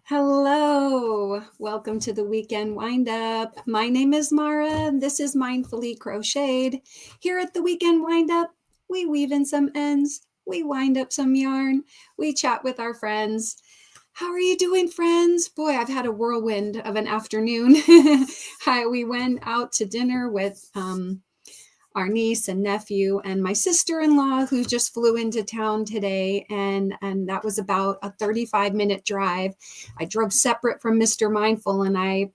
Hello, welcome to the Weekend WindUp. My name is Mara, and this is Mindfully Crocheted. Here at the Weekend WindUp, we weave in some ends, we wind up some yarn, we chat with our friends. How are you doing, friends? Boy, I've had a whirlwind of an afternoon. We went out to dinner with our niece and nephew and my sister-in-law who just flew into town today, and that was about a 35-minute drive. I drove separate from Mr. Mindful and I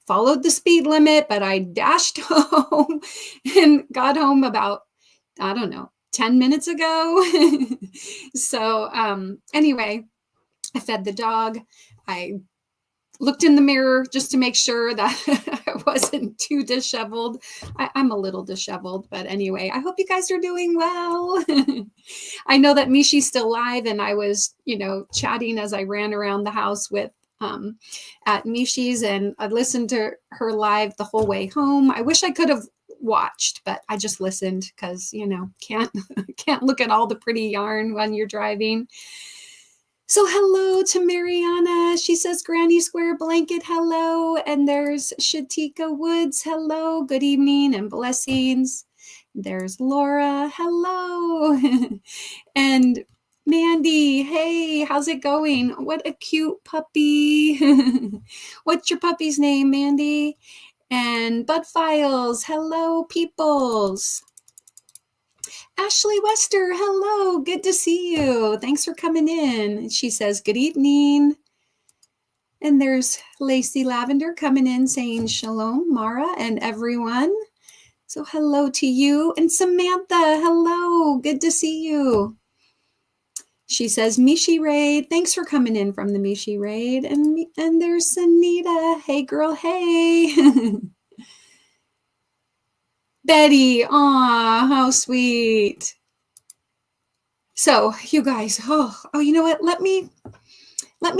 followed the speed limit, but I dashed home and got home about, I don't know, 10 minutes ago. So anyway, I fed the dog. I looked in the mirror just to make sure that I wasn't too disheveled. I'm a little disheveled, but anyway, I hope you guys are doing well. I know that Mishi's still alive, and I was, chatting as I ran around the house with at Mishi's, and I listened to her live the whole way home. I wish I could have watched, but I just listened because, can't look at all the pretty yarn when you're driving. So hello to Mariana. She says Granny Square Blanket, hello. And there's Shatika Woods, hello. Good evening and blessings. There's Laura, hello. And Mandy, hey, how's it going? What a cute puppy. What's your puppy's name, Mandy? And Bud Files, hello, peoples. Ashley Wester, hello, good to see you. Thanks for coming in. She says, good evening. And there's Lacey Lavender coming in saying shalom, Mara and everyone. So hello to you. And Samantha, hello, good to see you. She says, Mishi Raid, thanks for coming in from the Mishi Raid. And there's Sanita, hey girl, hey. Betty, aw, how sweet. So you guys, oh, you know what? Let me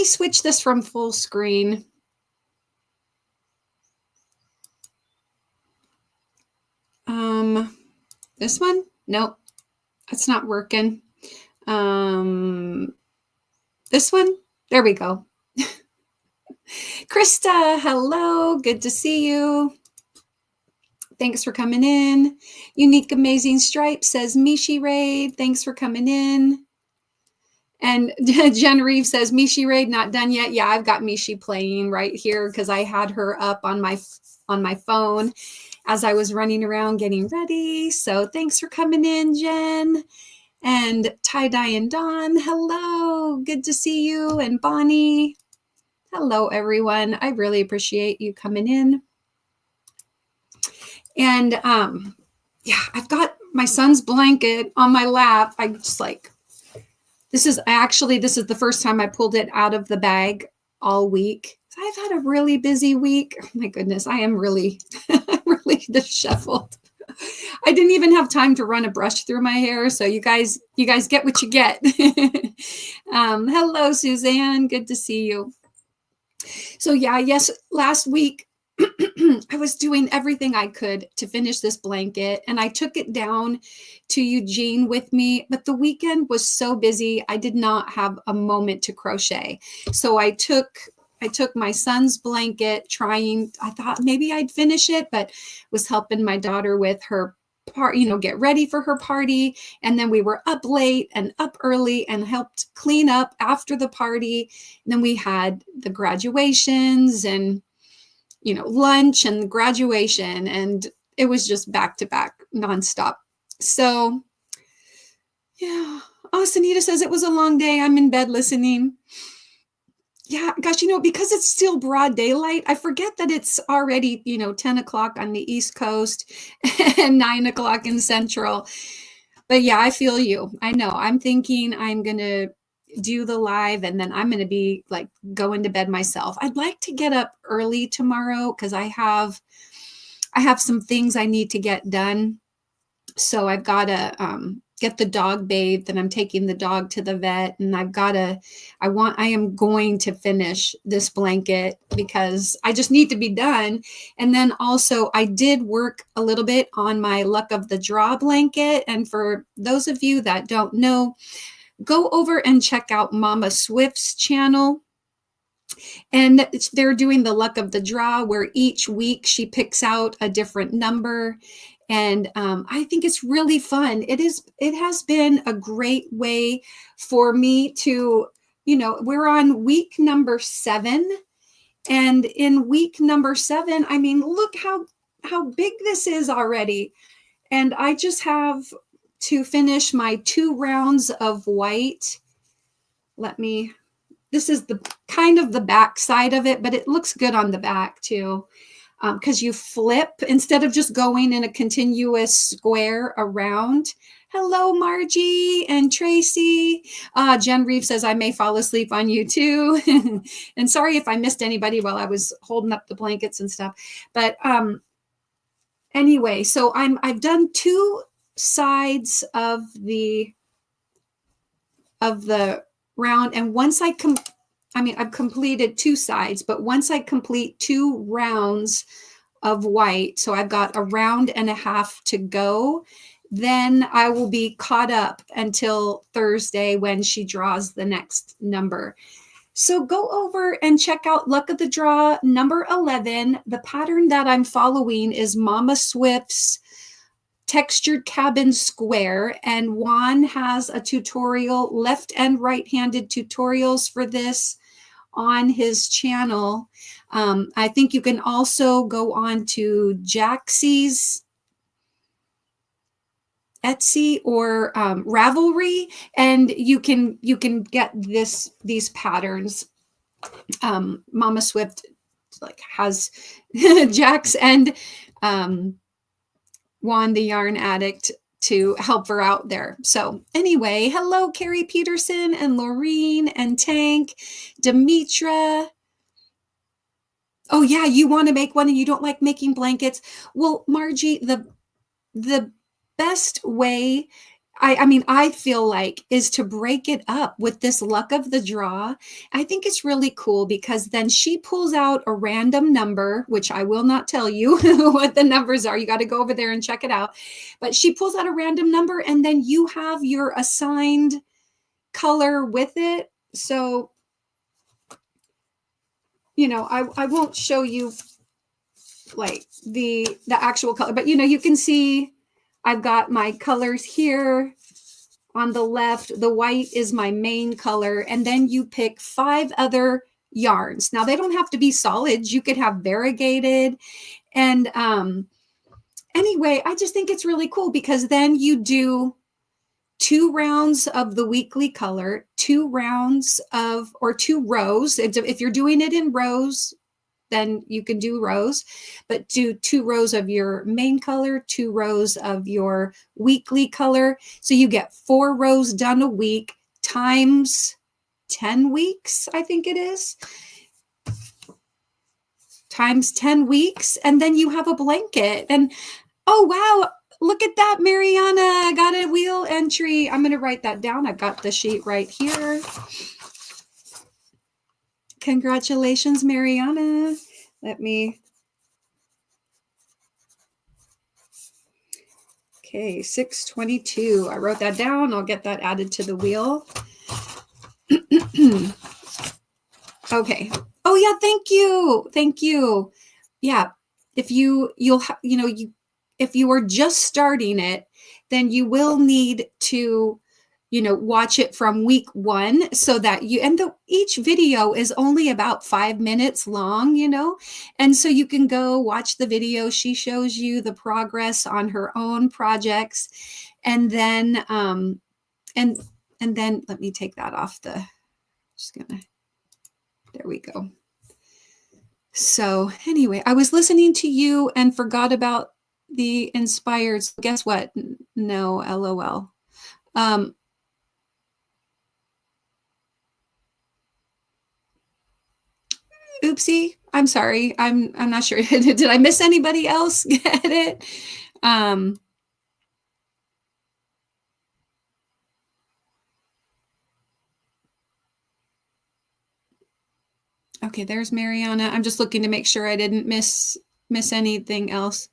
switch this from full screen. This one? Nope, that's not working. This one? There we go. Krista, hello, good to see you. Thanks for coming in. Unique Amazing Stripe says Mishi Raid. Thanks for coming in. And Jen Reeve says Mishi Raid not done yet. Yeah, I've got Mishi playing right here because I had her up on my phone as I was running around getting ready. So thanks for coming in, Jen. And Tie-Dye and Dawn, hello. Good to see you. And Bonnie, hello, everyone. I really appreciate you coming in. And yeah, I've got my son's blanket on my lap. I just this is the first time I pulled it out of the bag all week. I've had a really busy week. Oh my goodness, I am really, really disheveled. I didn't even have time to run a brush through my hair. So you guys get what you get. Hello, Suzanne. Good to see you. So yeah, yes, last week, I was doing everything I could to finish this blanket, and I took it down to Eugene with me, but the weekend was so busy, I did not have a moment to crochet. So I took my son's blanket, I thought maybe I'd finish it, but was helping my daughter with her part, get ready for her party. And then we were up late and up early and helped clean up after the party. And then we had the graduations and lunch and graduation, and it was just back to back nonstop. So yeah. Oh, Sanita says it was a long day. I'm in bed listening. Yeah, gosh, because it's still broad daylight, I forget that it's already, 10 o'clock on the East Coast and 9 o'clock in Central. But yeah, I feel you. I know. I'm thinking I'm going to do the live and then I'm going to be going to bed myself. I'd like to get up early tomorrow because I have some things I need to get done. So I've got to get the dog bathed, and I'm taking the dog to the vet, and I am going to finish this blanket because I just need to be done. And then also I did work a little bit on my Luck of the Draw blanket. And for those of you that don't know, go over and check out Mama Swift's channel. And they're doing the luck of the draw, where each week she picks out a different number. And I think it's really fun. It has been a great way for me to, we're on week number 7. And in week number 7, I mean, look how big this is already. And I just have to finish my 2 rounds of white. This is the kind of the back side of it, but it looks good on the back too. Because you flip instead of just going in a continuous square around. Hello, Margie and Tracy. Jen Reeve says, I may fall asleep on you too. And sorry if I missed anybody while I was holding up the blankets and stuff. But anyway, so I've done 2 sides of the round. And once I've completed 2 sides, but once I complete 2 rounds of white, so I've got a round and a half to go, then I will be caught up until Thursday when she draws the next number. So go over and check out Luck of the Draw number 11. The pattern that I'm following is Mama Swift's Textured Cabin Square, and Juan has a tutorial, left and right-handed tutorials for this on his channel. I think you can also go on to Jaxie's Etsy or Ravelry, and you can get these patterns. Mama Swift has Jax and Juan the Yarn Addict to help her out there. So anyway, hello, Carrie Peterson and Laureen and Tank, Demetra. Oh yeah, you want to make one and you don't like making blankets. Well, Margie, the best way, I feel like, is to break it up with this Luck of the Draw. I think it's really cool because then she pulls out a random number, which I will not tell you what the numbers are. You got to go over there and check it out. But she pulls out a random number and then you have your assigned color with it. So, I won't show you like the actual color, but you can see I've got my colors here on the left. The white is my main color. And then you pick 5 other yarns. Now they don't have to be solids. You could have variegated. And anyway, I just think it's really cool because then you do 2 rounds of the weekly color, 2 rounds or 2 rows. If you're doing it in rows, then you can do rows, but do 2 rows of your main color, 2 rows of your weekly color. So you get 4 rows done a week times 10 weeks, I think it is. Times 10 weeks. And then you have a blanket. And oh, wow. Look at that, Mariana. I got a wheel entry. I'm going to write that down. I've got the sheet right here. Congratulations, Mariana. Okay, 622. I wrote that down. I'll get that added to the wheel. Okay. Oh yeah, thank you. Thank you. Yeah. If you are just starting it, then you will need to watch it from week 1 so that each video is only about 5 minutes long, and so you can go watch the video. She shows you the progress on her own projects. And then, and then let me take that off there we go. So anyway, I was listening to you and forgot about the inspired. So guess what? No, LOL. Oopsie. I'm sorry. I'm not sure. Did I miss anybody else get it? Okay, there's Mariana. I'm just looking to make sure I didn't miss anything else.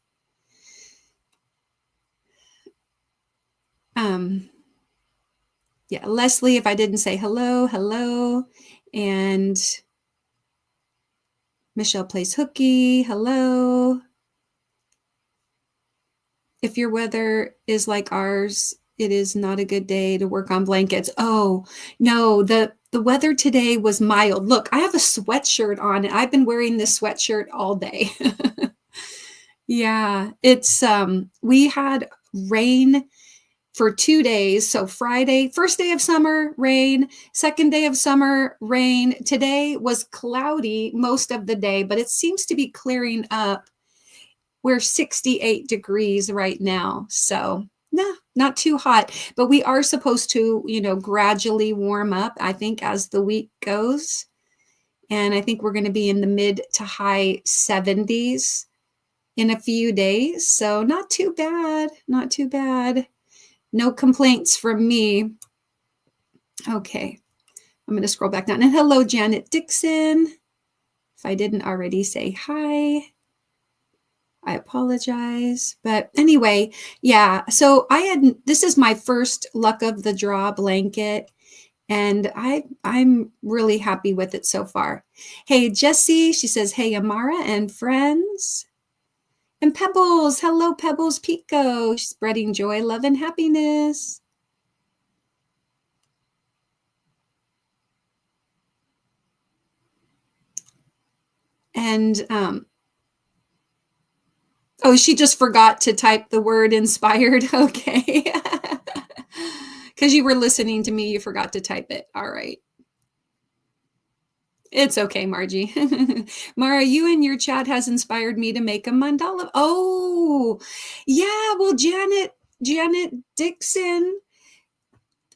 Yeah, Leslie, if I didn't say hello. And Michelle plays hooky. Hello. If your weather is like ours, it is not a good day to work on blankets. Oh, no, the weather today was mild. Look, I have a sweatshirt on and I've been wearing this sweatshirt all day. Yeah, it's we had rain for 2 days. So Friday, first day of summer, rain, second day of summer, rain. Today was cloudy most of the day, but it seems to be clearing up. We're 68 degrees right now. So, nah, not too hot, but we are supposed to, gradually warm up, I think, as the week goes. And I think we're going to be in the mid to high 70s in a few days. So, not too bad. Not too bad. No complaints from me. Okay. I'm going to scroll back down. And hello, Janet Dixon. If I didn't already say hi, I apologize. But anyway, yeah. So this is my first luck of the draw blanket. And I'm really happy with it so far. Hey, Jessie, she says, hey, Amara and friends. And Pebbles, hello, Pebbles Pico, spreading joy, love, and happiness. And oh, she just forgot to type the word inspired. Okay. Because you were listening to me, you forgot to type it. All right. It's okay, Margie. Mara, you and your chat has inspired me to make a mandala. Oh, yeah. Well, Janet Dixon,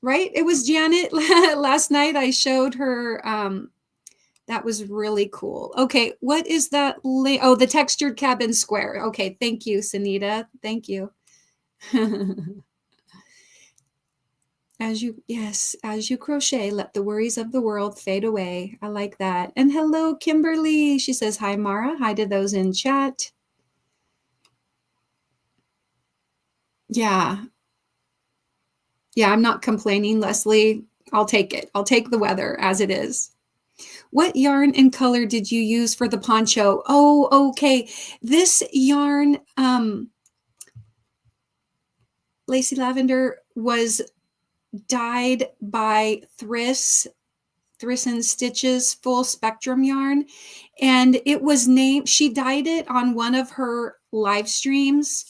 right? It was Janet. Last night I showed her. That was really cool. Okay, what is that? Oh, the textured cabin square. Okay, thank you, Sunita. Thank you. As you crochet, let the worries of the world fade away. I like that. And hello, Kimberly. She says, hi, Mara. Hi to those in chat. Yeah. Yeah, I'm not complaining, Leslie. I'll take it. I'll take the weather as it is. What yarn and color did you use for the poncho? Oh, okay. This yarn, Lacy Lavender, was dyed by Thriss and Stitches full spectrum yarn. And it was named, she dyed it on one of her live streams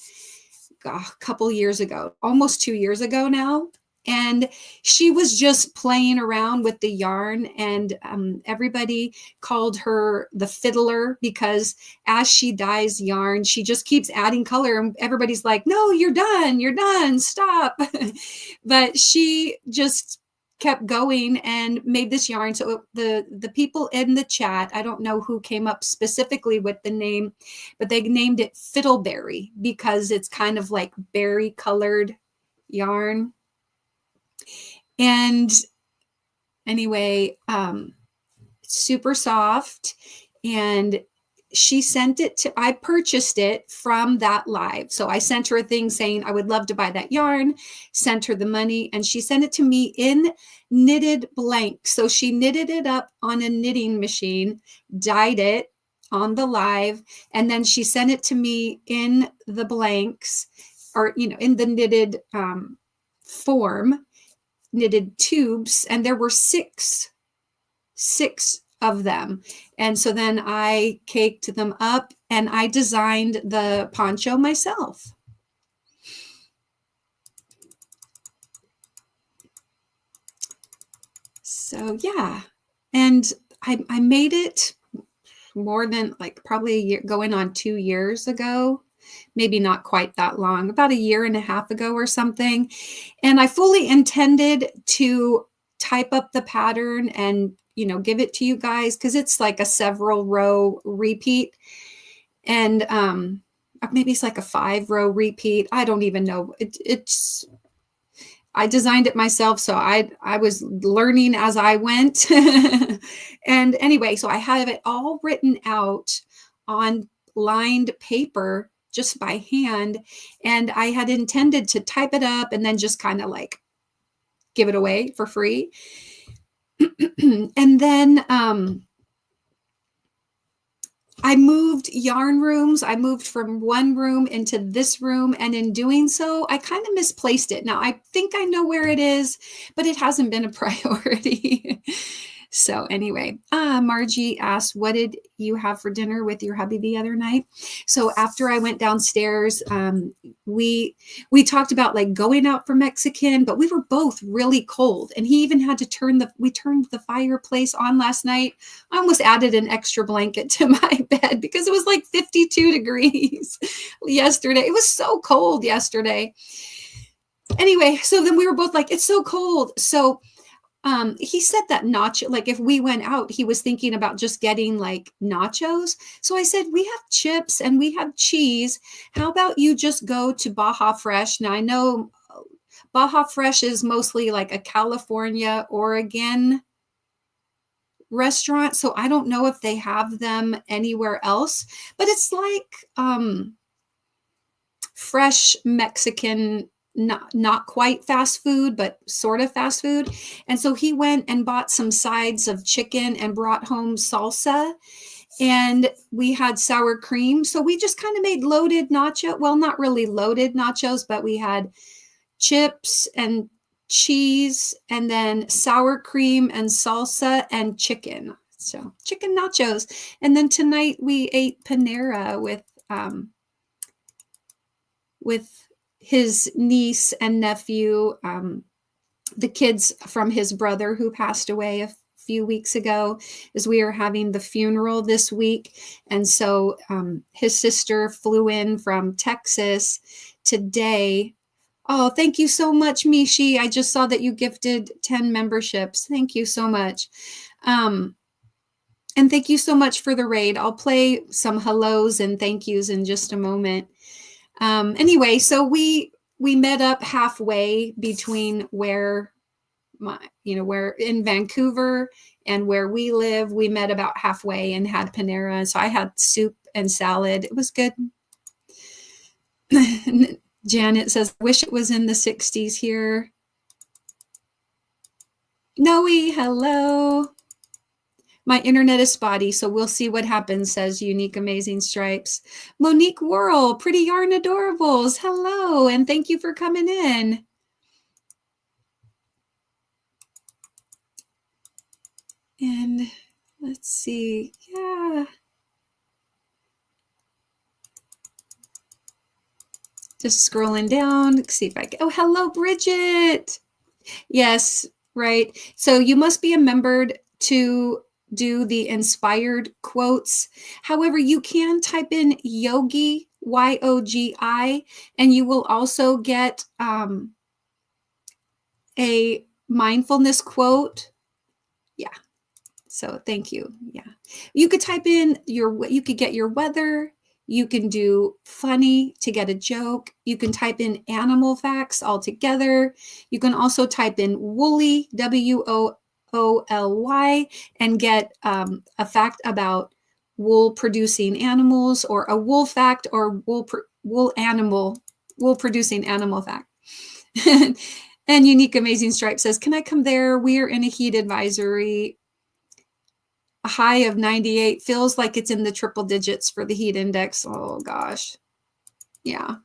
a couple years ago, almost 2 years ago now. And she was just playing around with the yarn, and everybody called her the fiddler because as she dyes yarn, she just keeps adding color, and everybody's like, no, you're done, stop. But she just kept going and made this yarn. So the people in the chat, I don't know who came up specifically with the name, but they named it Fiddleberry because it's kind of like berry colored yarn. And anyway, super soft. And she sent it to, I purchased it from that live. So I sent her a thing saying, I would love to buy that yarn, sent her the money, and she sent it to me in knitted blank. So she knitted it up on a knitting machine, dyed it on the live, and then she sent it to me in the blanks, or, in the knitted form, knitted tubes, and there were six of them. And so then I caked them up and I designed the poncho myself. So yeah, and I made it more than probably a year, going on 2 years ago, maybe not quite that long, about a year and a half ago or something. And I fully intended to type up the pattern and, give it to you guys, because it's like a several row repeat. And maybe it's like a 5-row repeat. I don't even know. It's I designed it myself, so I was learning as I went. And anyway, so I have it all written out on lined paper just by hand, and I had intended to type it up and then just kind of give it away for free. And then I moved yarn rooms. I moved from one room into this room. And in doing so, I kind of misplaced it. Now, I think I know where it is, but it hasn't been a priority. So anyway, Margie asked, what did you have for dinner with your hubby the other night? So after I went downstairs, we talked about like going out for Mexican, but we were both really cold. And he even had to we turned the fireplace on last night. I almost added an extra blanket to my bed because it was like 52 degrees yesterday. It was so cold yesterday. Anyway, so then we were both like, it's so cold. So he said that nacho, like if we went out, he was thinking about just getting like nachos. So I said, we have chips and we have cheese. How about you just go to Baja Fresh? Now I know Baja Fresh is mostly like a California, Oregon restaurant. So I don't know if they have them anywhere else, but it's like fresh Mexican, not quite fast food, but sort of fast food. And so he went and bought some sides of chicken and brought home salsa, and we had sour cream. So we just kind of made loaded nacho. Well, not really loaded nachos, but we had chips and cheese and then sour cream and salsa and chicken. So chicken nachos. And then tonight we ate Panera with his niece and nephew, the kids from his brother who passed away a few weeks ago, as we are having the funeral this week. And so his sister flew in from Texas today. Oh, thank you so much, Mishi. I just saw that you gifted 10 memberships. Thank you so much. And thank you so much for the raid. I'll play some hellos and thank yous in just a moment. Anyway, so we met up halfway between where we're in Vancouver and where we live. We met about halfway and had Panera. So I had soup and salad. It was good. Janet says, wish it was in the 60s here. Noe, hello. My internet is spotty, so we'll see what happens, says Unique Amazing Stripes. Monique Worrell, Pretty Yarn Adorables, hello, and thank you for coming in. And let's see, yeah. Just scrolling down, see if I can, oh, hello, Bridget. Yes, right. So you must be a member to do the inspired quotes. However, you can type in yogi, YOGI, and you will also get a mindfulness quote. Yeah. So thank you. Yeah. You could type in you could get your weather. You can do funny to get a joke. You can type in animal facts all together. You can also type in woolly, WOOLY, and get a fact about wool producing animals, or a wool fact, or wool producing animal fact. And Unique Amazing Stripe says, can I come there? We're in a heat advisory. A high of 98 feels like it's in the triple digits for the heat index. Oh gosh. Yeah.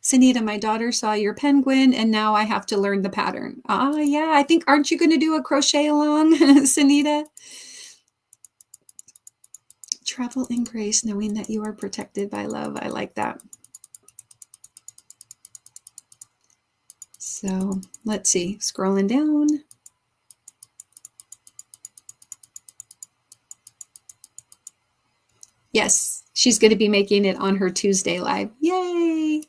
Sanita, my daughter saw your penguin and now I have to learn the pattern. Yeah, I think, aren't you going to do a crochet along, Sanita? Travel in grace, knowing that you are protected by love. I like that. So let's see, scrolling down. Yes, she's going to be making it on her Tuesday live. Yay!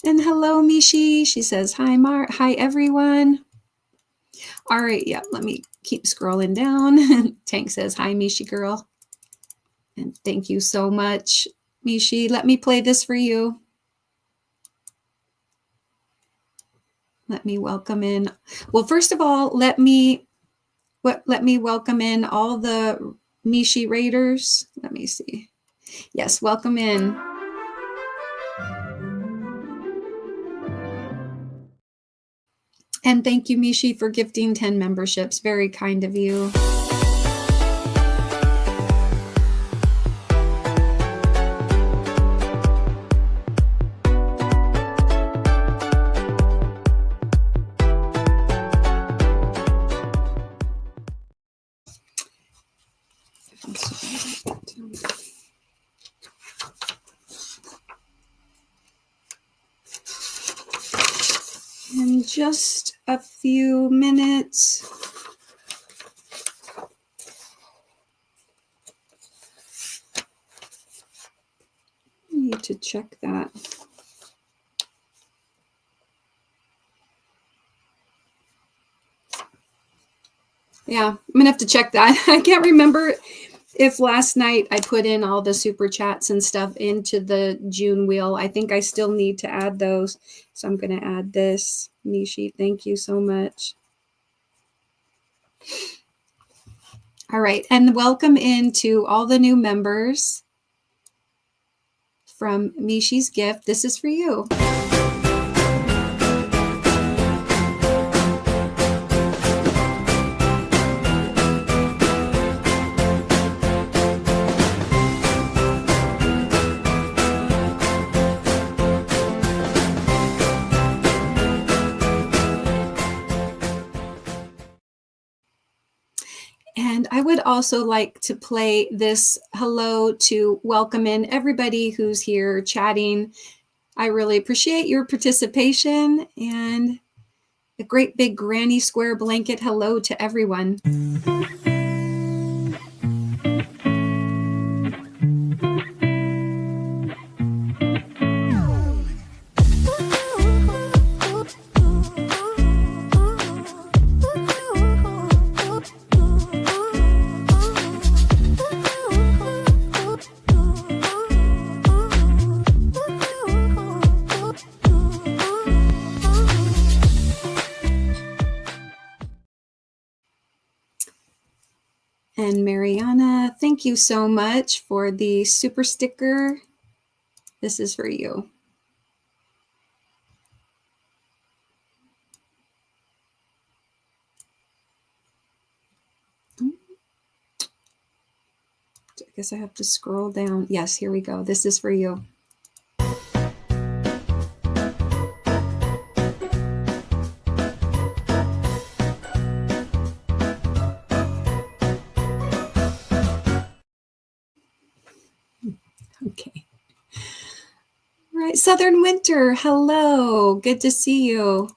And hello, Mishi. She says, hi, hi, everyone. All right, yeah, let me keep scrolling down. Tank says, hi, Mishi girl. And thank you so much, Mishi. Let me play this for you. Let me welcome in. Well, first of all, let me welcome in all the Mishi Raiders. Let me see. Yes, welcome in. And thank you, Mishi, for gifting 10 memberships. Very kind of you. In just a few minutes. I need to check that. Yeah, I'm gonna have to check that. I can't remember if last night I put in all the super chats and stuff into the June wheel. I think I still need to add those. So I'm gonna add this. Mishi, thank you so much. All right, and welcome into all the new members from Mishi's gift. This is for you. And I would also like to play this hello to welcome in everybody who's here chatting. I really appreciate your participation, and a great big granny square blanket hello to everyone. And Mariana, thank you so much for the super sticker. This is for you. I guess I have to scroll down. Yes, here we go. This is for you. Okay. All right, Southern Winter, hello. Good to see you.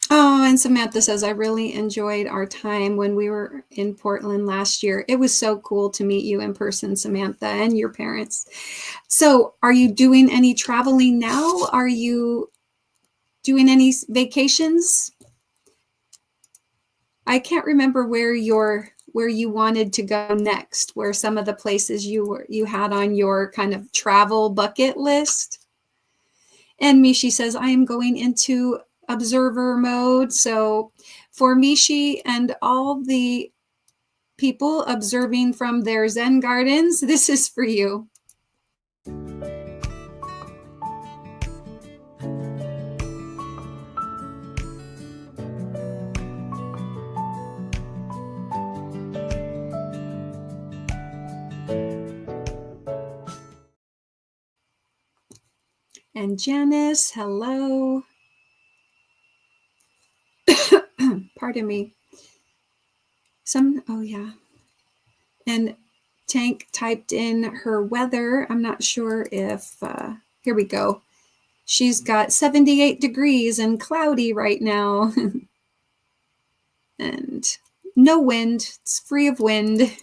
Oh, and Samantha says, I really enjoyed our time when we were in Portland last year. It was so cool to meet you in person, Samantha, and your parents. So are you doing any traveling now? Are you doing any vacations? I can't remember where you wanted to go next, where some of the places you had on your kind of travel bucket list. And Mishi says, I am going into observer mode. So for Mishi and all the people observing from their Zen gardens, this is for you. And Janice, hello. Pardon me. Oh yeah. And Tank typed in her weather. I'm not sure if, here we go. She's got 78 degrees and cloudy right now. And no wind. It's free of wind.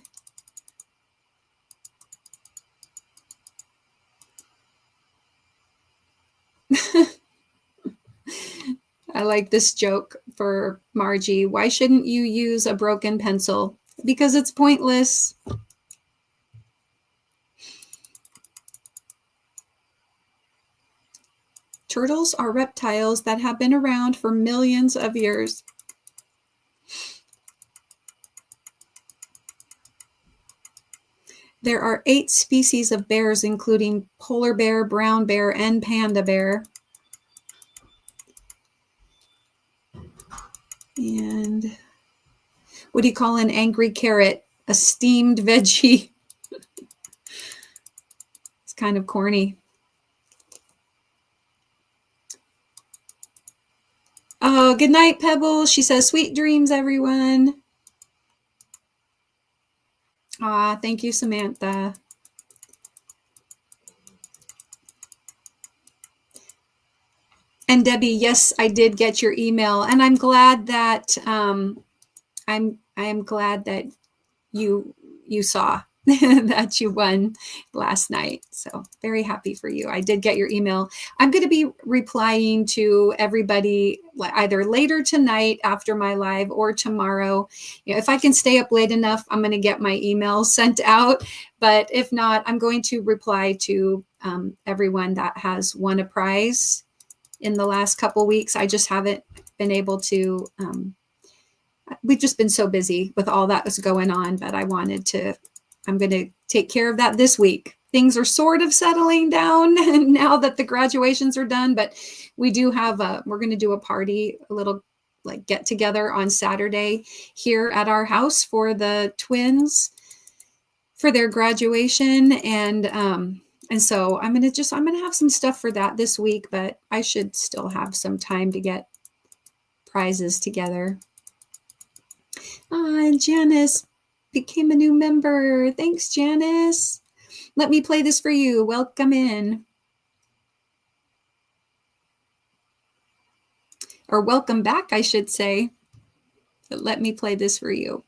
I like this joke for Margie. Why shouldn't you use a broken pencil? Because it's pointless. Turtles are reptiles that have been around for millions of years. There are 8 species of bears, including polar bear, brown bear, and panda bear. And what do you call an angry carrot? A steamed veggie. It's kind of corny. Oh, good night, Pebbles. She says, sweet dreams, everyone. Ah, thank you, Samantha. And Debbie, yes, I did get your email, and I'm glad that I am glad that you saw that you won last night. So very happy for you. I did get your email. I'm going to be replying to everybody either later tonight after my live or tomorrow. You know, if I can stay up late enough, I'm going to get my email sent out. But if not, I'm going to reply to everyone that has won a prize in the last couple weeks. I just haven't been able to. We've just been so busy with all that was going on, but I'm going to take care of that this week. Things are sort of settling down now that the graduations are done, but we do have we're going to do a party, a little like get together on Saturday here at our house for the twins for their graduation. And so I'm going to have some stuff for that this week, but I should still have some time to get prizes together. And Janice became a new member. Thanks, Janice. Let me play this for you. Welcome in. Or welcome back, I should say. But let me play this for you.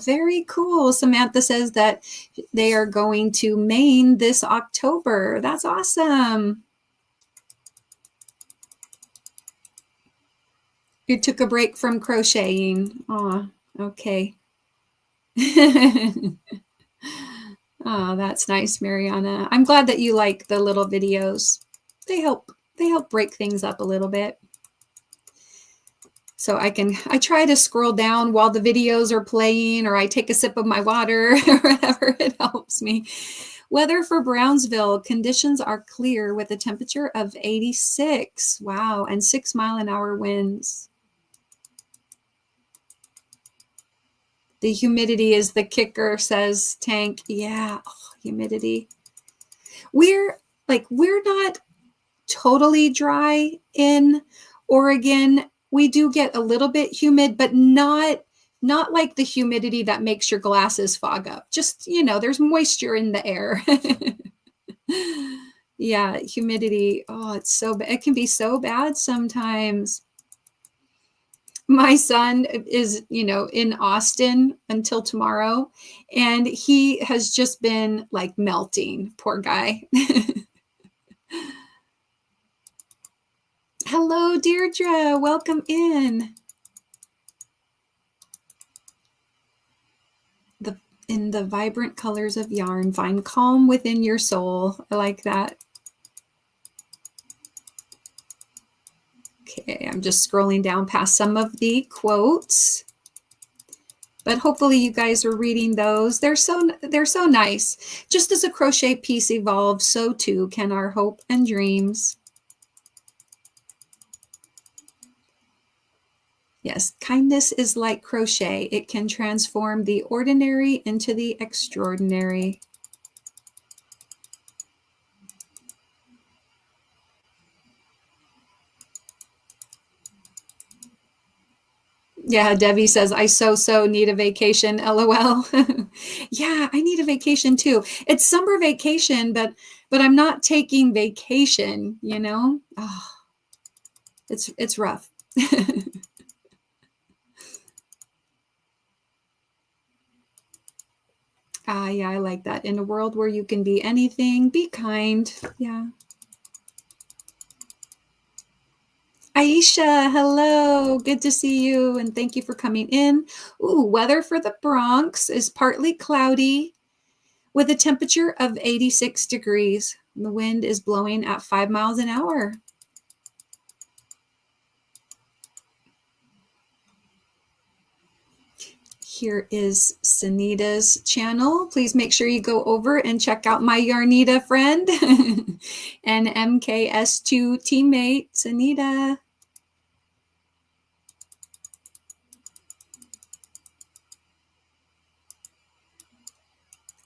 Very cool. Samantha says that they are going to Maine this October. That's awesome. You took a break from crocheting. Oh, okay. Oh, that's nice, Mariana. I'm glad that you like the little videos. They help break things up a little bit. So I try to scroll down while the videos are playing, or I take a sip of my water or whatever. It helps me. Weather for Brownsville, conditions are clear with a temperature of 86. Wow. And 6-mile-an-hour winds. The humidity is the kicker, says Tank. Yeah. Oh, humidity. We're not totally dry in Oregon. We do get a little bit humid, but not like the humidity that makes your glasses fog up. Just, there's moisture in the air. Yeah, humidity. Oh, it can be so bad sometimes. My son is, in Austin until tomorrow, and he has just been like melting. Poor guy. Hello, Deirdre. Welcome in. In the vibrant colors of yarn, find calm within your soul. I like that. Okay, I'm just scrolling down past some of the quotes, but hopefully you guys are reading those. They're so nice. Just as a crochet piece evolves, so too can our hope and dreams. Yes, kindness is like crochet. It can transform the ordinary into the extraordinary. Yeah, Debbie says, I so need a vacation, LOL. Yeah, I need a vacation too. It's summer vacation, but I'm not taking vacation, Oh, it's rough. Yeah, I like that. In a world where you can be anything, be kind. Yeah. Aisha, hello. Good to see you, and thank you for coming in. Ooh, weather for the Bronx is partly cloudy with a temperature of 86 degrees. The wind is blowing at 5 miles an hour. Here is Sanita's channel. Please make sure you go over and check out my Yarnita friend and MKS2 teammate, Sanita.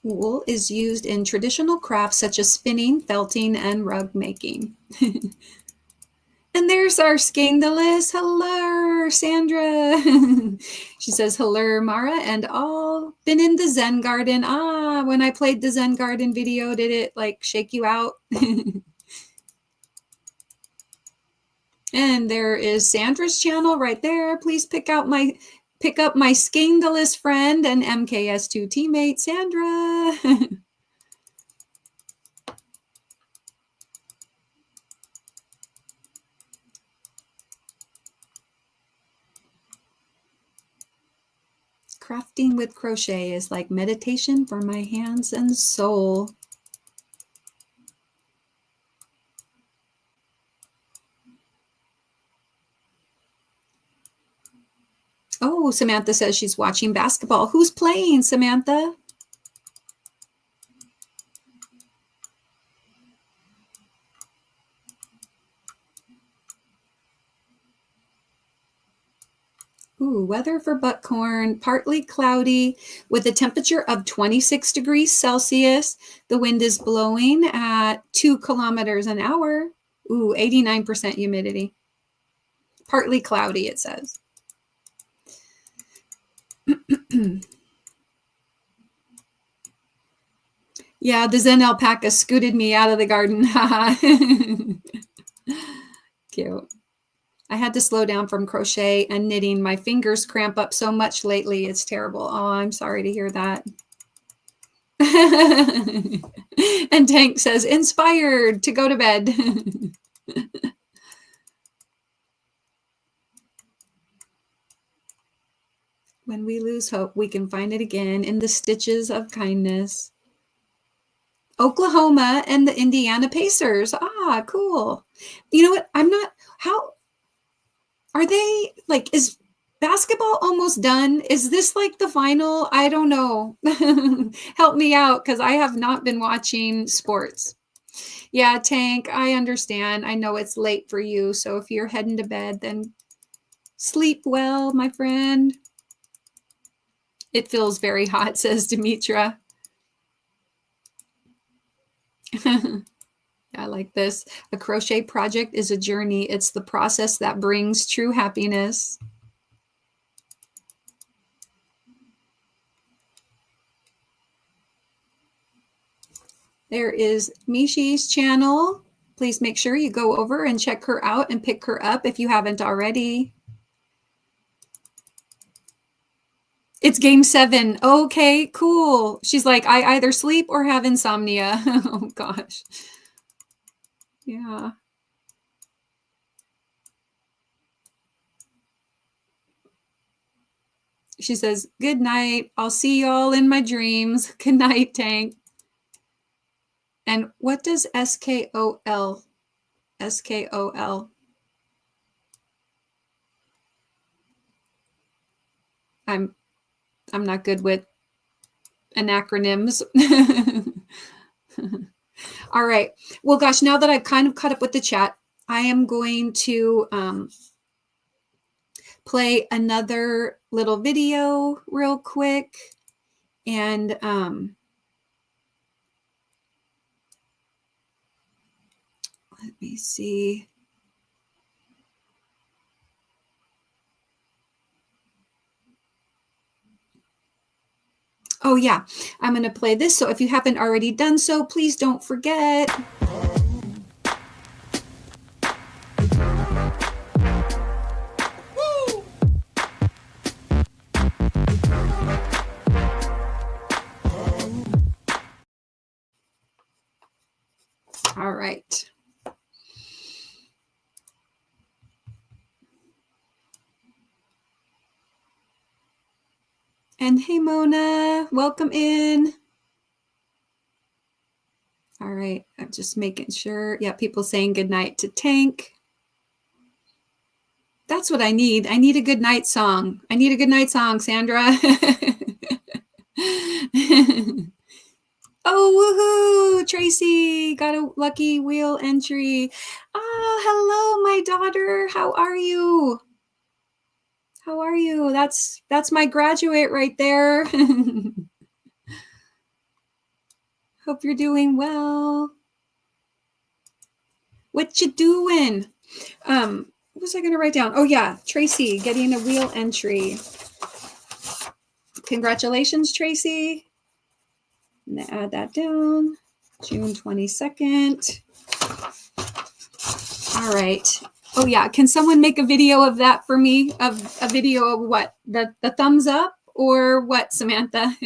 Wool is used in traditional crafts such as spinning, felting, and rug making. And there's our scandalous. Hello, Sandra. She says, hello, Mara, and all. Been in the Zen garden. Ah, when I played the Zen garden video, did it like shake you out? And there is Sandra's channel right there. Please pick up my scandalous friend and MKS2 teammate, Sandra. Crafting with crochet is like meditation for my hands and soul. Oh, Samantha says she's watching basketball. Who's playing, Samantha? Ooh, weather for Buckhorn, partly cloudy with a temperature of 26 degrees Celsius. The wind is blowing at 2 kilometers an hour. Ooh, 89% humidity. Partly cloudy, it says. Yeah, the Zen alpaca scooted me out of the garden. Cute. I had to slow down from crochet and knitting. My fingers cramp up so much lately. It's terrible. Oh, I'm sorry to hear that. And Tank says, inspired to go to bed. When we lose hope, we can find it again in the stitches of kindness. Oklahoma and the Indiana Pacers. Ah, cool. You know what? How are they, like, is basketball almost done? Is this like the final? I don't know. Help me out, because I have not been watching sports. Yeah, Tank, I understand. I know it's late for you. So if you're heading to bed, then sleep well, my friend. It feels very hot, says Demetra. I like this. A crochet project is a journey. It's the process that brings true happiness. There is Mishi's channel. Please make sure you go over and check her out and pick her up if you haven't already. It's game 7. Okay, cool. She's like, I either sleep or have insomnia. Oh, gosh. Yeah. She says, good night. I'll see y'all in my dreams. Good night, Tank. And what does SKOL? SKOL. I'm not good with acronyms. All right. Well, gosh, now that I've kind of caught up with the chat, I am going to play another little video real quick. And let me see. Oh, yeah, I'm going to play this. So if you haven't already done so, please don't forget. All right. And hey, Mona, welcome in. All right, I'm just making sure. Yeah, people saying good night to Tank. That's what I need. I need a good night song. I need a good night song, Sandra. Oh, woohoo! Tracy got a lucky wheel entry. Oh, hello, my daughter. How are you? How are you? That's my graduate right there. Hope you're doing well. What you doing? What was I going to write down? Oh yeah, Tracy getting a wheel entry. Congratulations, Tracy. I'm going to add that down. June 22nd. All right. Oh yeah, can someone make a video of that for me? Of a video of what? The thumbs up or what, Samantha?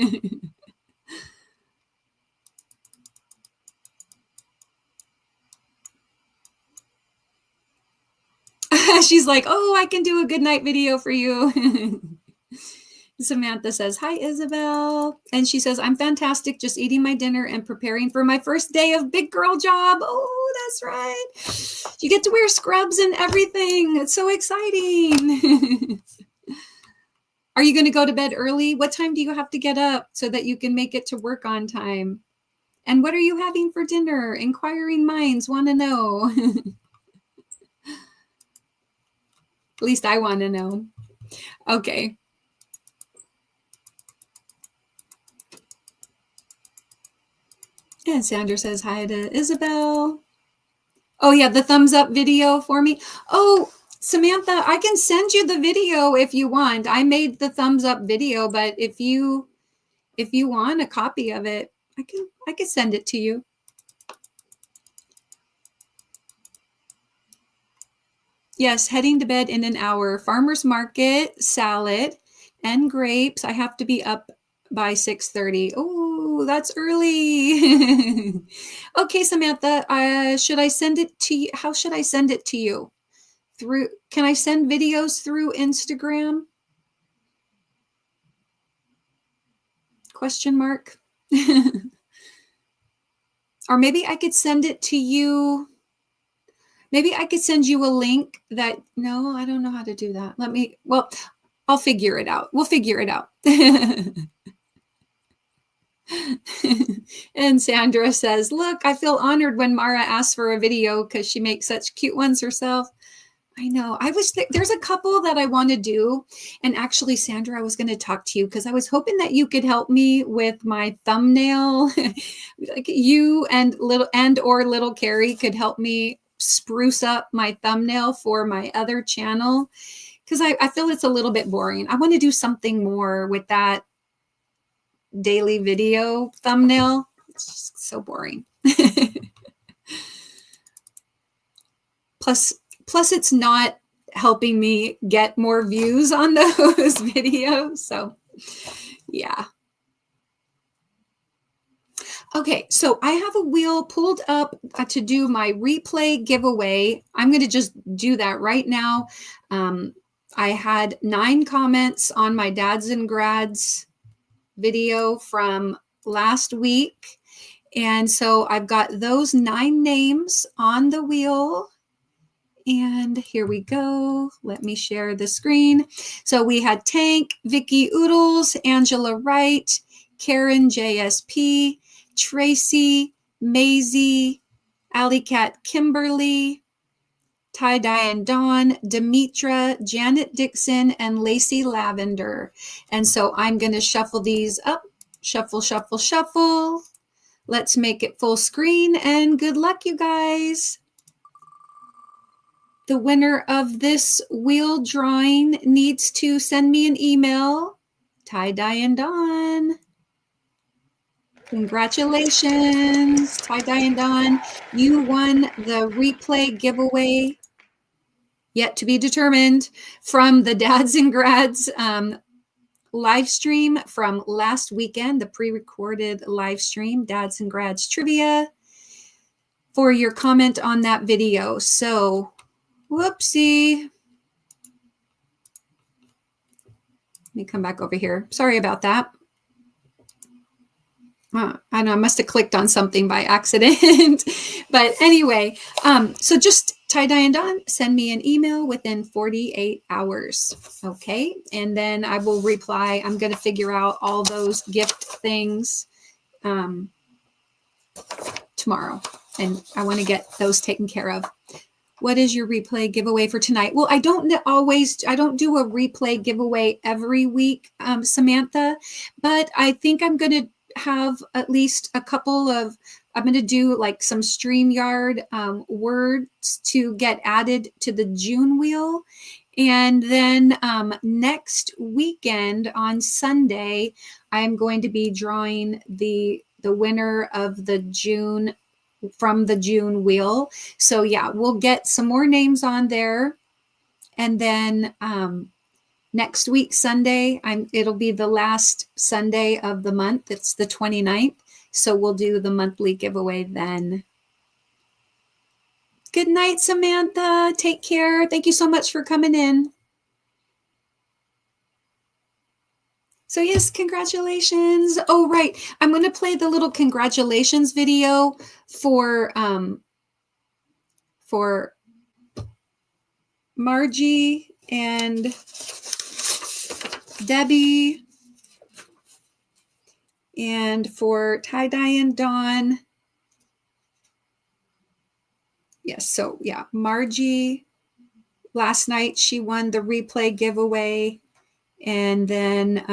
She's like, oh, I can do a good night video for you. Samantha says, hi, Isabel. And she says, I'm fantastic, just eating my dinner and preparing for my first day of big girl job. Oh, that's right. You get to wear scrubs and everything. It's so exciting. Are you going to go to bed early? What time do you have to get up so that you can make it to work on time? And what are you having for dinner? Inquiring minds want to know. At least I want to know. Okay. And Sandra says hi to Isabel. Oh yeah, the thumbs up video for me. Oh, Samantha, I can send you the video if you want. I made the thumbs up video, but if you want a copy of it, I can send it to you. Yes, heading to bed in an hour. Farmer's market, salad, and grapes. I have to be up by 6:30. Oh, that's early. Okay, Samantha, should I send it to you? How should I send it to you? Can I send videos through Instagram? Question mark. Or maybe I could send it to you. Maybe I could send you a link that, no, I don't know how to do that. I'll figure it out. We'll figure it out. And Sandra says, look, I feel honored when Mara asks for a video because she makes such cute ones herself. I know. I wish there's a couple that I want to do. And actually, Sandra, I was going to talk to you because I was hoping that you could help me with my thumbnail. Like you and little Carrie could help me spruce up my thumbnail for my other channel because I feel it's a little bit boring. I want to do something more with that daily video thumbnail. It's just so boring. Plus it's not helping me get more views on those videos. So yeah. Okay, so I have a wheel pulled up to do my replay giveaway. I'm going to just do that right now. I had 9 comments on my Dads and Grads video from last week. And so I've got those 9 names on the wheel. And here we go. Let me share the screen. So we had Tank, Vicky Oodles, Angela Wright, Karen JSP, Tracy, Maisie, Alley Cat Kimberly, Tie Dye and Dawn, Demetra, Janet Dixon, and Lacey Lavender. And so I'm going to shuffle these up. Shuffle, shuffle, shuffle. Let's make it full screen and good luck, you guys. The winner of this wheel drawing needs to send me an email. Tie Dye and Dawn. Congratulations, Tie Dye and Dawn. You won the replay giveaway, yet to be determined, from the Dads and Grads live stream from last weekend, the pre-recorded live stream, Dads and Grads Trivia, for your comment on that video. So, whoopsie. Let me come back over here. Sorry about that. I know I must have clicked on something by accident. But anyway, so just tie-dye and Dawn, send me an email within 48 hours. Okay. And then I will reply. I'm going to figure out all those gift things tomorrow. And I want to get those taken care of. What is your replay giveaway for tonight? Well, I don't do a replay giveaway every week, Samantha, but I think I'm going to have at least a couple of, I'm going to do like some StreamYard words to get added to the June wheel. And then next weekend on Sunday, I'm going to be drawing the winner of the June from the June wheel. So yeah, we'll get some more names on there. And then next week, Sunday, it'll be the last Sunday of the month. It's the 29th. So we'll do the monthly giveaway then. Good night, Samantha. Take care. Thank you so much for coming in. So yes, congratulations. Oh, right. I'm going to play the little congratulations video for Margie and Debbie and for tie-dye and Dawn. Yes, so yeah, Margie, last night she won the replay giveaway. And then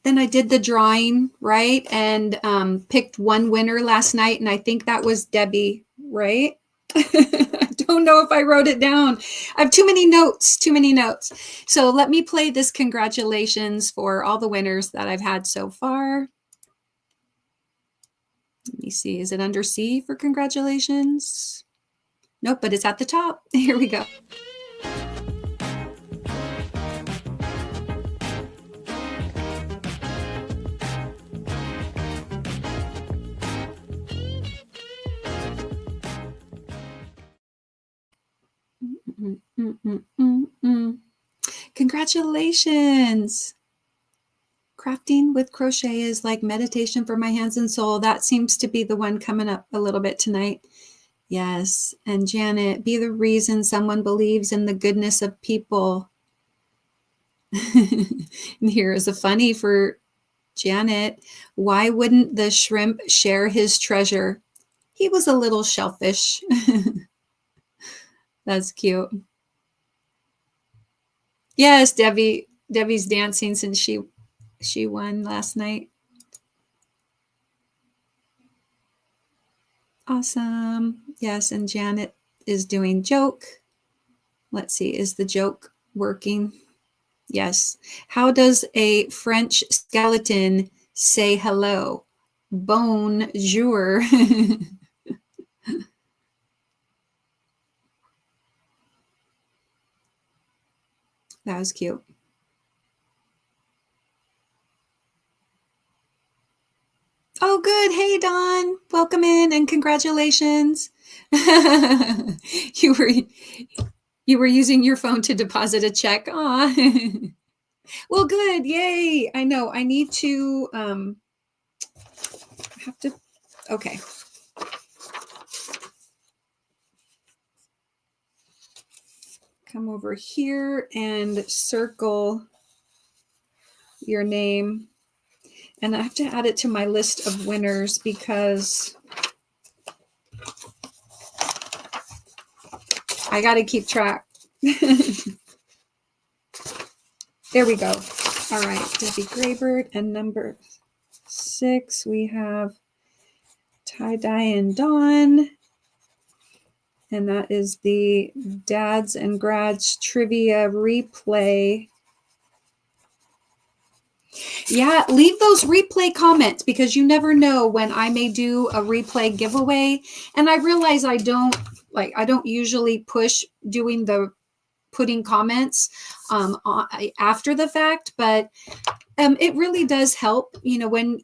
I did the drawing, right? And picked one winner last night. And I think that was Debbie, right? I don't know if I wrote it down. I have too many notes. So let me play this congratulations for all the winners that I've had so far. Let me see. Is it under C for congratulations? Nope, but it's at the top. Here we go. Congratulations. Crafting with crochet is like meditation for my hands and soul. That seems to be the one coming up a little bit tonight. Yes. And Janet, be the reason someone believes in the goodness of people. And here is a funny for Janet. Why wouldn't the shrimp share his treasure? He was a little shellfish. That's cute. Yes, Debbie's dancing since she won last night. Awesome. Yes, and Janet is doing joke. Let's see, is the joke working? Yes. How does a French skeleton say hello? Bonjour. That was cute. Oh, good. Hey, Dawn. Welcome in and congratulations. You were using your phone to deposit a check. Aw. Well, good. Yay. I know. I need to have to. Okay. Come over here and circle your name. And I have to add it to my list of winners because I got to keep track. There we go. All right, Debbie Graybird. And number 6, we have tie-dye and Dawn. And that is the Dads and Grads Trivia Replay. Yeah, leave those replay comments because you never know when I may do a replay giveaway. And I realize I don't usually push putting comments after the fact, but it really does help, when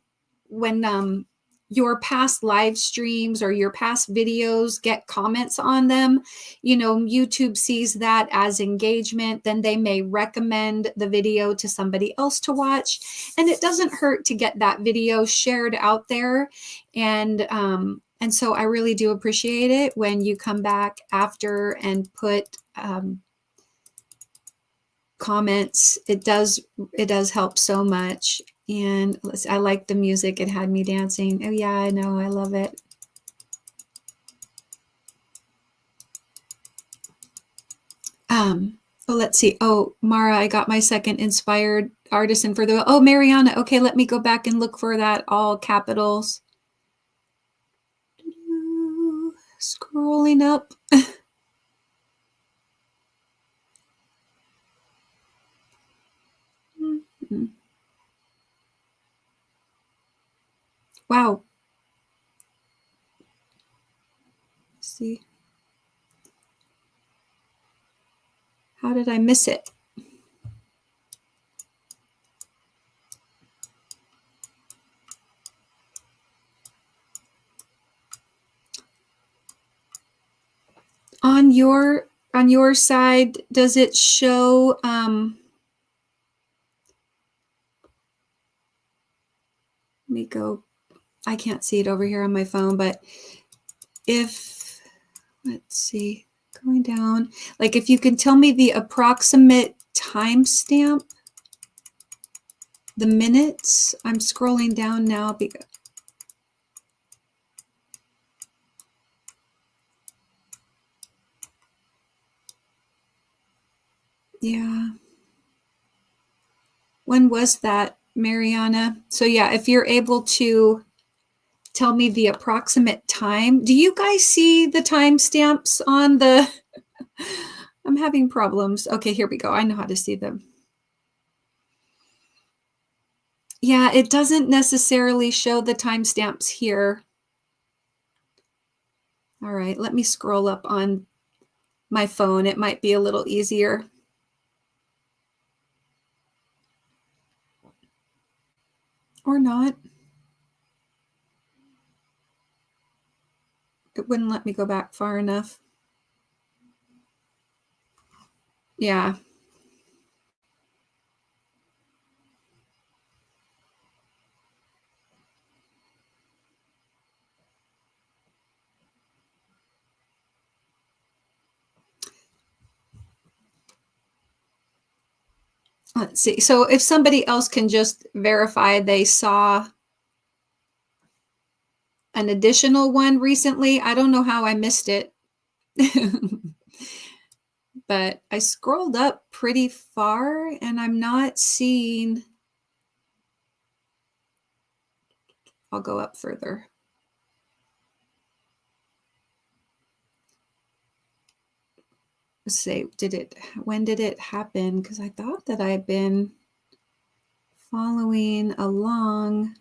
your past live streams or your past videos get comments on them, YouTube sees that as engagement, then they may recommend the video to somebody else to watch. And it doesn't hurt to get that video shared out there. And so I really do appreciate it when you come back after and put comments. It does help so much. And I like the music. It had me dancing. Oh yeah, I know. I love it. Let's see. Oh, Mara, I got my second inspired artisan for the, oh, Mariana. Okay, let me go back and look for that, all capitals. Scrolling up. Wow. Let's see. How did I miss it? On your side, does it show let me go. I can't see it over here on my phone, but if, let's see, going down, like if you can tell me the approximate timestamp, the minutes. I'm scrolling down now because yeah. When was that, Mariana? So yeah, if you're able to tell me the approximate time. Do you guys see the timestamps on the, I'm having problems. Okay, here we go. I know how to see them. Yeah, it doesn't necessarily show the timestamps here. All right, let me scroll up on my phone. It might be a little easier. Or not. It wouldn't let me go back far enough. Yeah. Let's see. So if somebody else can just verify they saw an additional one recently, I don't know how I missed it. But I scrolled up pretty far and I'm not seeing. I'll go up further. Let's say, when did it happen? Because I thought that I've been following along.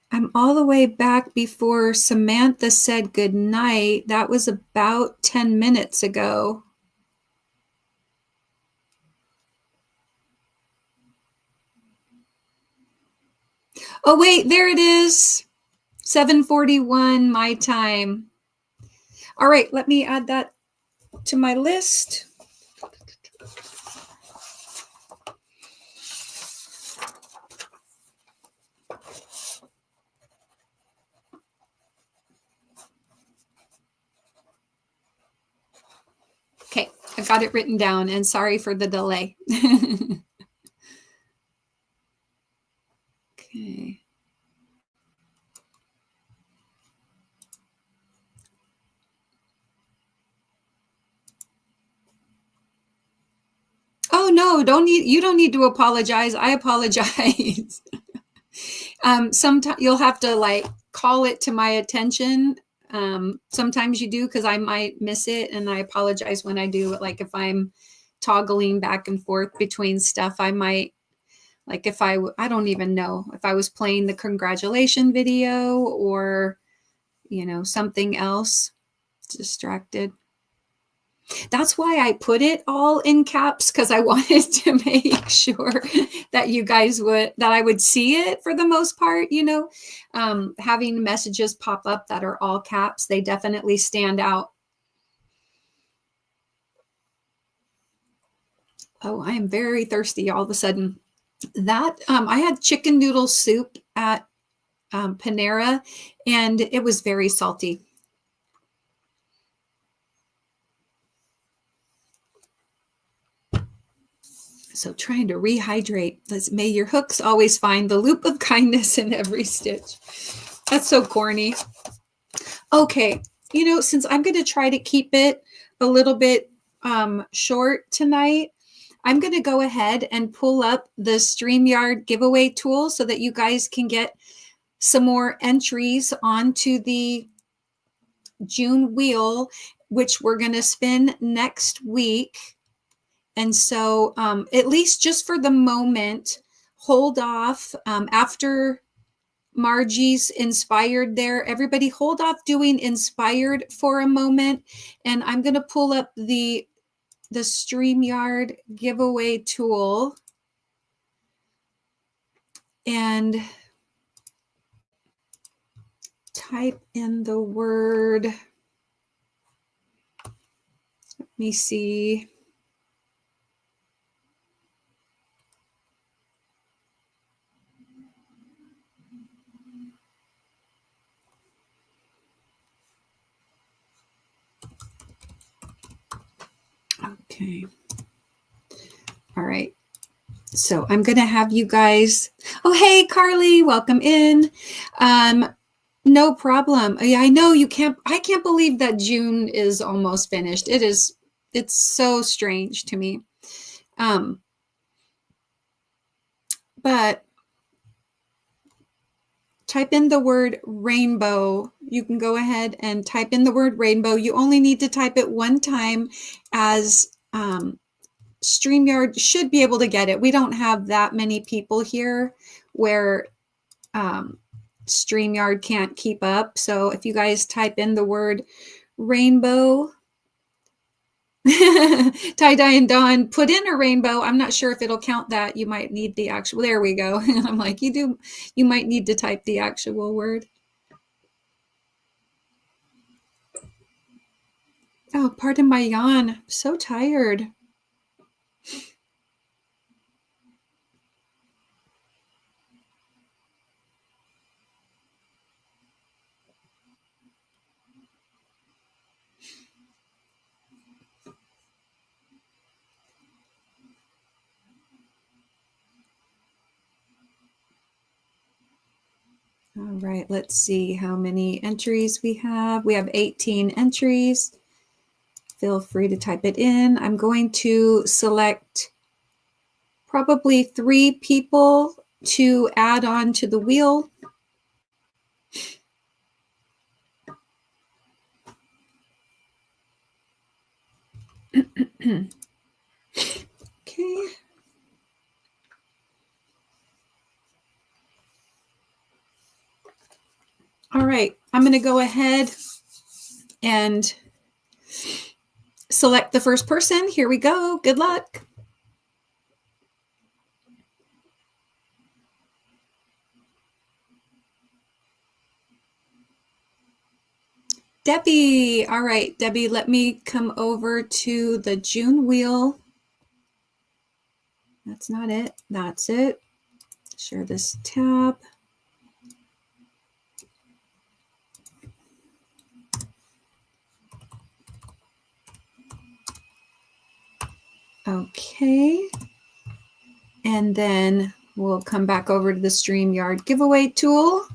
I'm all the way back before Samantha said goodnight. That was about 10 minutes ago. Oh, wait, there it is. 7:41 my time. All right, let me add that to my list. Okay, I got it written down and sorry for the delay. Okay. Oh no, you don't need to apologize. I apologize. Sometimes you'll have to like call it to my attention. Sometimes you do because I might miss it, and I apologize when I do. Like if I'm toggling back and forth between stuff, I might, like if I don't even know if I was playing the congratulation video or something else, distracted. That's why I put it all in caps, because I wanted to make sure that you guys that I would see it for the most part, having messages pop up that are all caps, they definitely stand out. Oh, I am very thirsty all of a sudden. That I had chicken noodle soup at Panera, and it was very salty. So trying to rehydrate. May your hooks always find the loop of kindness in every stitch. That's so corny. Okay, since I'm going to try to keep it a little bit short tonight, I'm going to go ahead and pull up the StreamYard giveaway tool so that you guys can get some more entries onto the June wheel, which we're going to spin next week. And so at least just for the moment, hold off after Margie's inspired there. Everybody hold off doing inspired for a moment. And I'm going to pull up the StreamYard giveaway tool and type in the word. Let me see. Okay. All right. So I'm going to have you guys. Oh, hey, Carly, welcome in. No problem. Yeah, I know you can't. I can't believe that June is almost finished. It's so strange to me. But type in the word rainbow. You can go ahead and type in the word rainbow. You only need to type it one time, as StreamYard should be able to get it. We don't have that many people here where StreamYard can't keep up. So if you guys type in the word rainbow, Tie-dye and Dawn put in a rainbow. I'm not sure if it'll count that. You might need the actual, there we go. I'm like, you might need to type the actual word. Oh, pardon my yawn. I'm so tired. All right, let's see how many entries we have. We have 18 entries. Feel free to type it in. I'm going to select probably 3 people to add on to the wheel. Okay. All right, I'm going to go ahead and select the first person. Here we go. Good luck. Debbie. All right, Debbie, let me come over to the June wheel. That's not it. That's it. Share this tab. Okay. And then we'll come back over to the StreamYard giveaway tool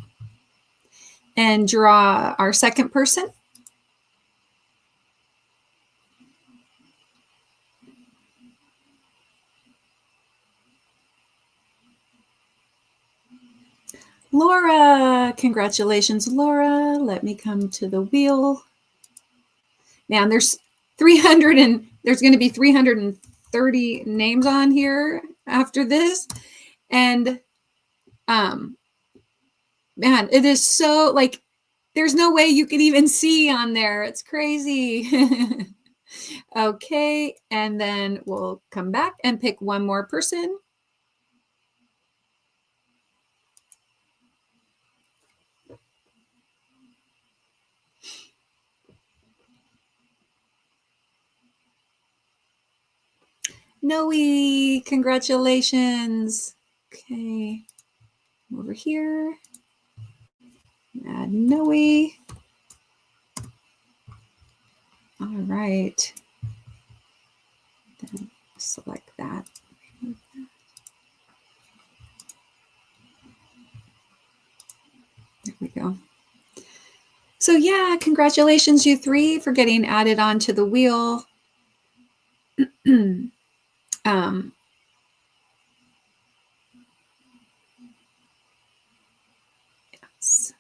and draw our second person. Laura, congratulations, Laura. Let me come to the wheel. Man, there's 300 and there's going to be 330 names on here after this. And man, it is so like There's no way you can even see on there. It's crazy. Okay, and then we'll come back and pick one more person. Noe, congratulations. Okay, over here. Add Noe. All right. Then select that. There we go. So yeah, congratulations, you three, for getting added onto the wheel. Yes.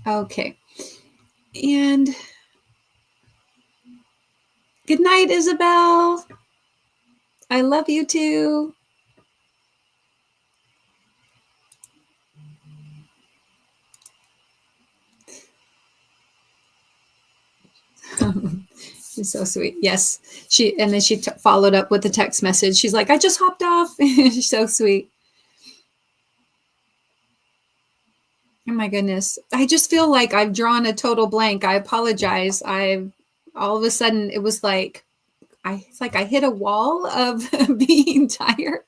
Okay. And good night, Isabel. I love you too. She's so sweet. Yes. And then she followed up with a text message. She's like, I just hopped off. She's so sweet. Oh my goodness. I just feel like I've drawn a total blank. I apologize. All of a sudden it was like, it's like I hit a wall of being tired.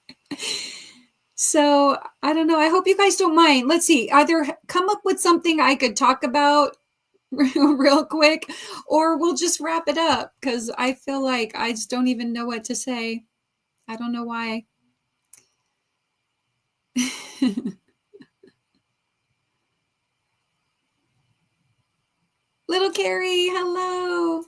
So I don't know. I hope you guys don't mind. Let's see. Either come up with something I could talk about real quick, or we'll just wrap it up, because I feel like I just don't even know what to say. I don't know why. Little Carrie, hello.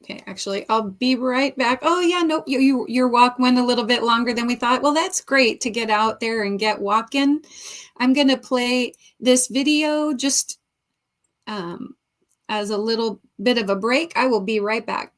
Okay, actually, I'll be right back. Oh yeah, nope, your walk went a little bit longer than we thought. Well, that's great to get out there and get walking. I'm going to play this video just as a little bit of a break. I will be right back.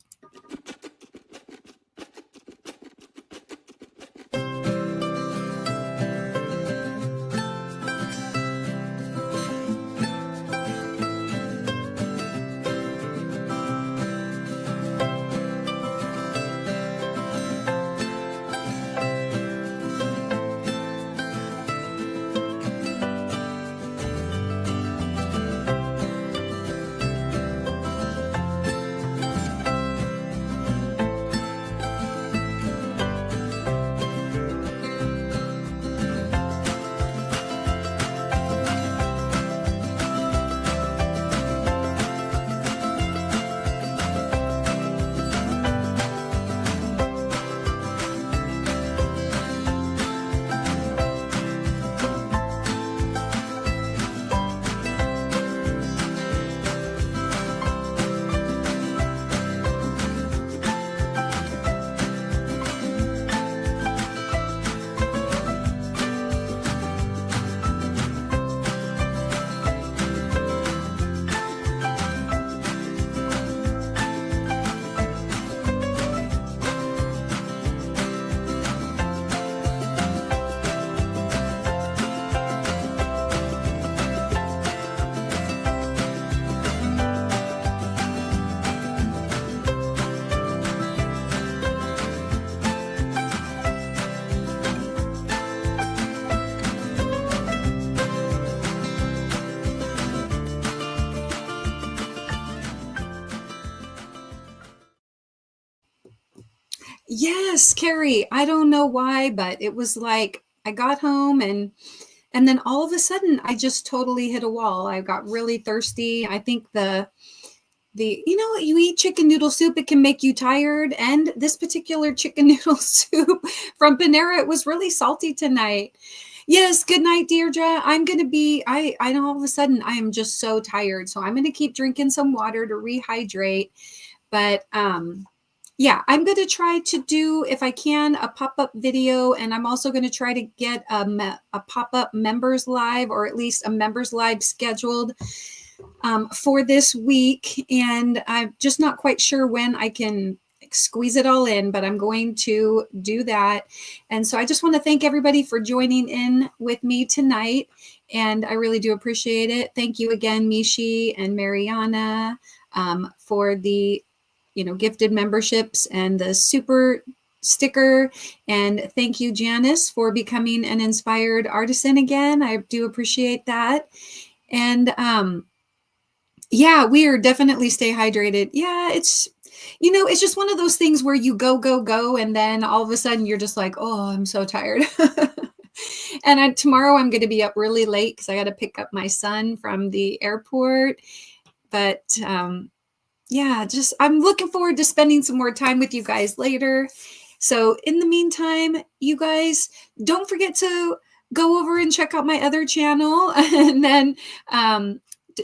Yes, Carrie. I don't know why, but it was like I got home and then all of a sudden I just totally hit a wall. I got really thirsty. I think you eat chicken noodle soup, it can make you tired. And this particular chicken noodle soup from Panera, it was really salty tonight. Yes, good night, Deirdre. I'm going to be, I know all of a sudden I am just so tired. So I'm going to keep drinking some water to rehydrate. But yeah, I'm going to try to do, if I can, a pop-up video, and I'm also going to try to get a pop-up members live, or at least a members live scheduled for this week. And I'm just not quite sure when I can squeeze it all in, but I'm going to do that. And so I just want to thank everybody for joining in with me tonight. And I really do appreciate it. Thank you again, Mishi and Mariana, for the gifted memberships and the super sticker. And thank you, Janice, for becoming an inspired artisan again. I do appreciate that. And yeah, we are definitely stay hydrated. Yeah, it's just one of those things where you go, and then all of a sudden you're just like, oh, I'm so tired. And tomorrow I'm going to be up really late because I got to pick up my son from the airport. But yeah, I'm looking forward to spending some more time with you guys later. So in the meantime, you guys, don't forget to go over and check out my other channel, and then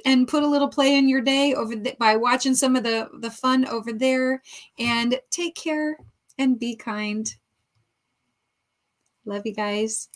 and put a little play in your day by watching some of the fun over there. And take care and be kind. Love you guys.